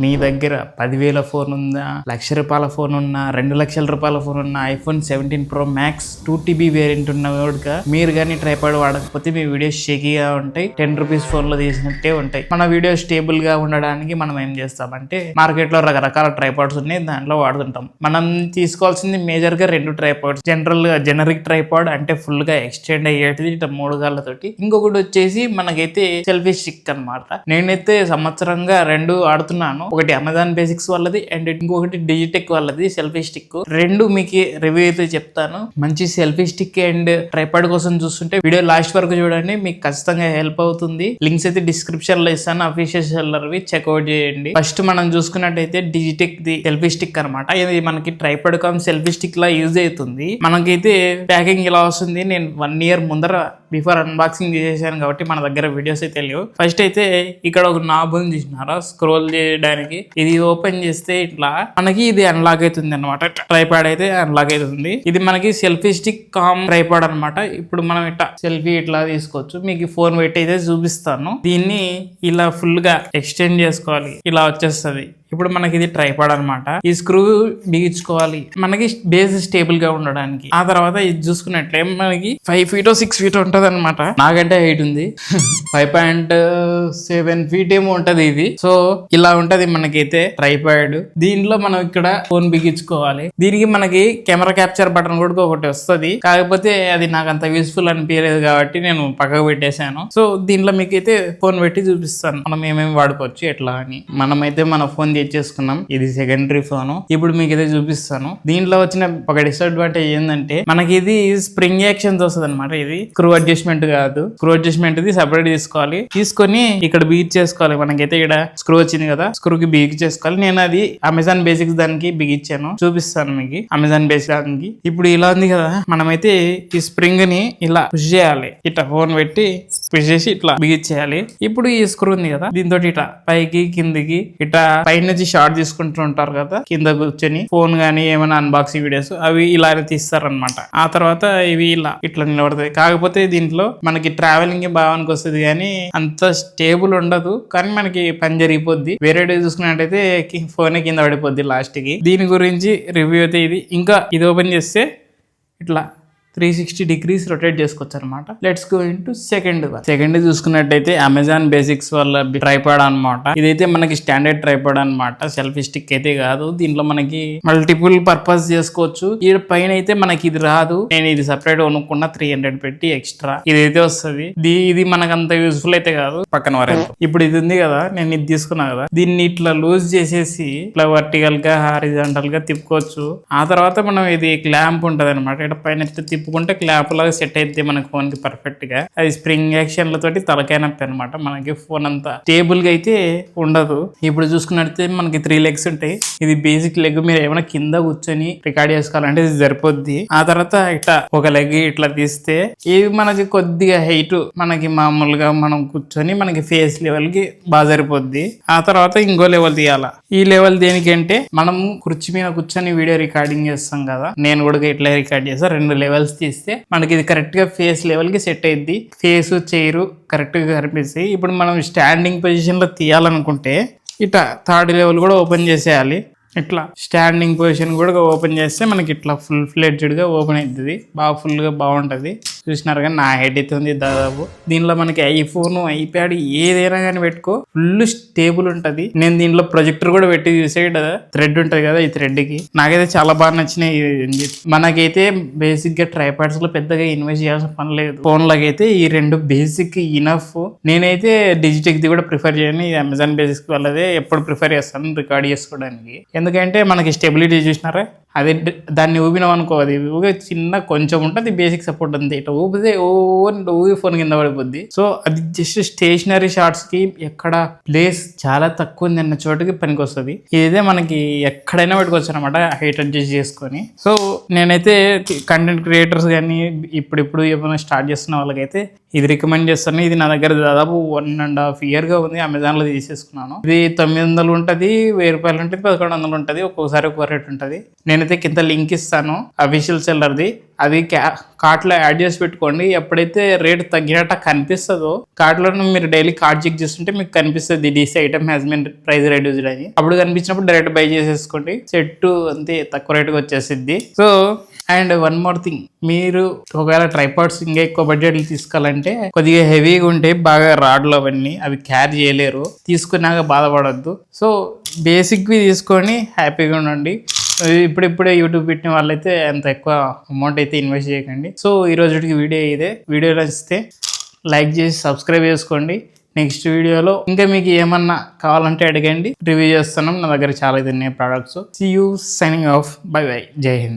మీ దగ్గర 10,000 ఫోన్ ఉందా, ₹1,00,000 ఫోన్ ఉన్నా, ₹2,00,000 ఫోన్ ఉన్న iPhone 17 Pro Max 2TB variant ఉన్న వాడుగా మీరు కానీ ట్రైపాడ్ వాడకపోతే మీ వీడియోస్ షేకీగా ఉంటాయి. ₹10 ఫోన్లో తీసినట్టే ఉంటాయి. మన వీడియో స్టేబుల్ గా ఉండడానికి మనం ఏం చేస్తామంటే మార్కెట్లో రకరకాల ట్రైపాడ్స్ ఉన్నాయి, దాంట్లో వాడుతుంటాం. మనం తీసుకోవాల్సింది మేజర్ గా 2 ట్రైపాడ్స్. జనరల్ గా జెనరిక్ ట్రైపాడ్ అంటే ఫుల్ గా ఎక్స్టెండ్ అయ్యేటిది ఇట్లా 3 గాళ్ళతోటి. ఇంకొకటి వచ్చేసి మనకైతే సెల్ఫీ స్టిక్ అన్నమాట. నేనైతే సంవత్సరంగా 2 ఆడుతున్నాను. ఒకటి అమెజాన్ బేసిక్స్ వాళ్ళది అండ్ ఇంకొకటి డిజిటెక్ వాళ్ళది సెల్ఫీ స్టిక్. 2 మీకు రివ్యూ అయితే చెప్తాను. మంచి సెల్ఫీ స్టిక్ అండ్ ట్రైపాడ్ కోసం చూస్తుంటే వీడియో లాస్ట్ వరకు చూడండి, మీకు ఖచ్చితంగా హెల్ప్ అవుతుంది. లింక్స్ అయితే డిస్క్రిప్షన్ లో ఇస్తాను, అఫీషియల్ సెల్లర్వి చెక్అవుట్ చేయండి. ఫస్ట్ మనం చూసుకున్నట్టయితే డిజిటెక్ ది సెల్ఫీ స్టిక్ అనమాట. ఇది మనకి ట్రైపాడ్ కామ్ సెల్ఫీ స్టిక్ లా యూజ్ అవుతుంది. మనకైతే ప్యాకింగ్ ఇలా వస్తుంది. నేను 1 year ముందర బిఫోర్ అన్బాక్సింగ్ చేసేసాను కాబట్టి మన దగ్గర వీడియోస్ అయితే లేవు. ఫస్ట్ అయితే ఇక్కడ ఒక నాబ్ ఉంది చూసినారా, స్క్రోల్ చేయడానికి. ఇది ఓపెన్ చేస్తే ఇట్లా మనకి ఇది అన్లాక్ అవుతుంది అనమాట. ట్రైపాడ్ అయితే అన్లాక్ అవుతుంది. ఇది మనకి సెల్ఫీ స్టిక్ కామ్ ట్రైపాడ్ అనమాట. ఇప్పుడు మనం ఇట్లా సెల్ఫీ ఇట్లా తీసుకోవచ్చు. మీకు ఫోన్ పెట్టి అయితే చూపిస్తాను. దీన్ని ఇలా ఫుల్ గా ఎక్స్టెండ్ చేసుకోవాలి, ఇలా వచ్చేస్తుంది. ఇప్పుడు మనకి ఇది ట్రైపాడ్ అనమాట. ఈ స్క్రూ బిగించుకోవాలి మనకి బేస్ స్టేబుల్ గా ఉండడానికి. ఆ తర్వాత ఇది చూసుకున్నట్లే మనకి 5 feet 6 feet ఉంటది అనమాట. నాకంటే హైట్ ఉంది 5.7 feet ఏమో ఉంటది ఇది. సో ఇలా ఉంటది మనకైతే ట్రైపాడ్. దీంట్లో మనం ఇక్కడ ఫోన్ బిగించుకోవాలి. దీనికి మనకి కెమెరా క్యాప్చర్ బటన్ కూడా ఒకటి వస్తుంది. కాకపోతే అది నాకు అంత యూస్ఫుల్ అనిపించలేదు కాబట్టి నేను పక్కకు పెట్టేశాను. సో దీంట్లో మీకైతే ఫోన్ పెట్టి చూపిస్తాను మనం ఏమేమి వాడుకోవచ్చు ఎట్లా అని. మనమైతే మన ఫోన్ చేసుకున్నాం. ఇది సెకండరీ ఫోన్. ఇప్పుడు మీకు ఇదే చూపిస్తాను. దీంట్లో వచ్చిన ఒక డిసడ్వాంటేజ్ ఏంటంటే మనకి ఇది స్ప్రింగ్ యాక్షన్ వస్తుంది అనమాట. ఇది స్క్రూ అడ్జస్ట్మెంట్ కాదు. స్క్రూ అడ్జస్ట్మెంట్ ఇది సెపరేట్ తీసుకోవాలి. తీసుకొని ఇక్కడ బిగించేసుకోవాలి. చేసుకోవాలి. మనకైతే ఇక్కడ స్క్రూ వచ్చింది కదా, స్క్రూకి బిగించేసుకోవాలి. నేను అది అమెజాన్ బేసిక్స్ దానికి బిగించాను, చూపిస్తాను మీకు. అమెజాన్ బేసిక్ దానికి ఇప్పుడు ఇలా ఉంది కదా, మనమైతే ఈ స్ప్రింగ్ ని ఇలా పుష్ చేయాలి. ఇట్లా ఫోన్ పెట్టి పుష్ చేసి ఇట్లా బిగించేయాలి. ఇప్పుడు ఈ స్క్రూ ఉంది కదా, దీంతో ఇట్లా పైకి కిందికి ఇట్లా పైన నుంచి షార్ట్ తీసుకుంటూ ఉంటారు కదా, కింద కూర్చొని ఫోన్ గానీ ఏమైనా అన్బాక్సింగ్ వీడియోస్ అవి ఇలా తీస్తారనమాట. ఆ తర్వాత ఇవి ఇట్లా నిలబడతాయి. కాకపోతే దీంట్లో మనకి ట్రావెలింగ్ భావానికి వస్తుంది కానీ అంత స్టేబుల్ ఉండదు. కానీ మనకి పని జరిగిపోద్ది. వేరే చూసుకున్నట్టయితే ఫోన్ కింద పడిపోద్ది లాస్ట్ కి. దీని గురించి రివ్యూ అయితే ఇది. ఇంకా ఇది ఓపెన్ చేస్తే ఇట్లా 360 degrees రొటేట్ చేసుకోవచ్చు అనమాట. లెట్స్ గో ఇంటూ సెకండ్ చూసుకున్నట్టయితే అమెజాన్ బేసిక్స్ వాళ్ళ ట్రైపాడ్ అనమాట. ఇదైతే మనకి స్టాండర్డ్ ట్రైపాడ్ అనమాట, సెల్ఫీ స్టిక్ అయితే కాదు. దీంట్లో మనకి మల్టిపుల్ పర్పస్ చేసుకోవచ్చు. ఈ పైన అయితే మనకి ఇది రాదు. నేను ఇది సపరేట్ కొనుక్కున్న 300 పెట్టి ఎక్స్ట్రా ఇదైతే వస్తుంది. ఇది మనకు అంత యూస్ఫుల్ అయితే కాదు. పక్కన వరకు ఇప్పుడు ఇది ఉంది కదా, నేను ఇది తీసుకున్నా కదా, దీన్ని ఇట్లా లూజ్ చేసేసి ఇట్లా వర్టికల్ గా హారిజాంటల్ గా తిప్పుకోవచ్చు. ఆ తర్వాత మనం ఇది క్లాంప్ ఉంటది అనమాట. ఇక్కడ పైన తిప్పుకుంటే క్లాప్ లాగా సెట్ అయితే మనకి ఫోన్ కి పర్ఫెక్ట్ గా. అది స్ప్రింగ్ యాక్షన్ల తోటి తలకాయ నొప్పి అనమాట. మనకి ఫోన్ అంతా స్టేబుల్ గా అయితే ఉండదు. ఇప్పుడు చూసుకున్నట్లయితే మనకి 3 legs ఉంటాయి. ఇది బేసిక్ లెగ్. మీరు ఏమైనా కింద కూర్చొని రికార్డ్ చేసుకోవాలంటే ఇది సరిపోద్ది. ఆ తర్వాత ఇట్లా ఒక లెగ్ ఇట్లా తీస్తే ఇది మనకి కొద్దిగా హైట్, మనకి మామూలుగా మనం కూర్చొని మనకి ఫేస్ లెవెల్ కి బాగా సరిపోద్ది. ఆ తర్వాత ఇంకో లెవెల్ తీయాల. ఈ లెవెల్ దేనికంటే మనం కుర్చీ మీద కూర్చొని వీడియో రికార్డింగ్ చేస్తాం కదా, నేను కూడా ఇట్లా రికార్డ్ చేస్తా. 2 levels తీస్తే మనకి ఇది కరెక్ట్ గా ఫేస్ లెవెల్ కి సెట్ అయ్యింది. ఫేస్ చైర్ కరెక్ట్ గా కనిపిస్తాయి. ఇప్పుడు మనం స్టాండింగ్ పొజిషన్ లో తీయాలనుకుంటే ఇట్లా 3rd level కూడా ఓపెన్ చేసేయాలి. ఇట్లా స్టాండింగ్ పొజిషన్ కూడా ఓపెన్ చేస్తే మనకి ఇట్లా ఫుల్ ఫ్లెడ్జ్డ్ గా ఓపెన్ అవుతుంది. బాగా ఫుల్ గా బాగుంటది. చూసినారు కానీ నా హెడ్ అయితే ఉంది దాదాపు. దీనిలో మనకి ఐఫోన్, ఐప్యాడ్ ఏదైనా కానీ పెట్టుకో, ఫుల్ స్టేబుల్ ఉంటది. నేను దీంట్లో ప్రొజెక్టర్ కూడా పెట్టి చూసే థ్రెడ్ ఉంటది కదా, ఈ థ్రెడ్ కి నాకైతే చాలా బాగా నచ్చినాయి. మనకైతే బేసిక్ గా ట్రైపాడ్స్ లో పెద్దగా ఇన్వెస్ట్ చేయాల్సిన పని లేదు. ఫోన్ లకైతే ఈ 2 బేసిక్ ఇనఫ్. నేనైతే డిజిటెక్ ది కూడా ప్రిఫర్ చేయను. ఇది అమెజాన్ బేసిక్ వాళ్ళదే ఎప్పుడు ప్రిఫర్ చేస్తాను రికార్డ్ చేసుకోవడానికి. ఎందుకంటే మనకి స్టెబిలిటీ చూసినారా, అది దాన్ని ఊపినాం అనుకో, అది ఊగే చిన్న కొంచెం ఉంటుంది బేసిక్ సపోర్ట్ అంతే. ఇట్లా ఊపితే ఊగి ఫోన్ కింద పడిపోద్ది. సో అది జస్ట్ స్టేషనరీ షార్ట్స్ కి ఎక్కడ ప్లేస్ చాలా తక్కువ ఉంది అన్న చోటుకి పనికి వస్తుంది. ఇదైతే మనకి ఎక్కడైనా పెట్టుకోవచ్చు అనమాట, హైట్ అడ్జస్ట్ చేసుకొని. సో నేనైతే కంటెంట్ క్రియేటర్స్ కానీ ఇప్పుడు ఏమైనా స్టార్ట్ చేస్తున్న వాళ్ళకైతే ఇది రికమెండ్ చేస్తాను. ఇది నా దగ్గర దాదాపు 1.5 year గా ఉంది. అమెజాన్ లో తీసేసుకున్నాను. ఇది 900 ఉంటుంది, ₹1000 ఉంటుంది, 1100 ఉంటుంది. ఒక్కోసారి ఒక్కో రేట్ ఉంటుంది. నేను నేనైతే కింద లింక్ ఇస్తాను అఫీషియల్ సెల్లర్ది, అది కార్ట్లో యాడ్ చేసి పెట్టుకోండి. ఎప్పుడైతే రేట్ తగ్గినట్టు కనిపిస్తుందో కార్ట్లో మీరు డైలీ కార్డ్ చెక్ చేస్తుంటే మీకు కనిపిస్తుంది this item has been price reduced అని. అప్పుడు కనిపించినప్పుడు డైరెక్ట్ బై చేసేసుకోండి, సెట్ అంతే తక్కువ రేటుకి వచ్చేసిద్ది. So and one more thing, మీరు ఒకవేళ ట్రైపాడ్స్ ఇంకా ఎక్కువ బడ్జెట్లు తీసుకోవాలంటే కొద్దిగా హెవీగా ఉంటాయి, బాగా రాడ్లు అవన్నీ అవి క్యారీ చేయలేరు, తీసుకున్నాక బాధపడద్దు. సో బేసిక్వి తీసుకొని హ్యాపీగా ఉండండి. ఇప్పుడిప్పుడే యూట్యూబ్ పెట్టిన వాళ్ళైతే అంత ఎక్కువ అమౌంట్ అయితే ఇన్వెస్ట్ చేయకండి. సో ఈ రోజుకి వీడియో ఇదే. వీడియో నచ్చితే లైక్ చేసి సబ్స్క్రైబ్ చేసుకోండి. నెక్స్ట్ వీడియోలో ఇంకా మీకు ఏమన్నా కావాలంటే అడగండి, రివ్యూ చేస్తున్నాం. నా దగ్గర చాలా అయితే ఉన్నాయి products. See you, signing off, bye bye, Jai Hind.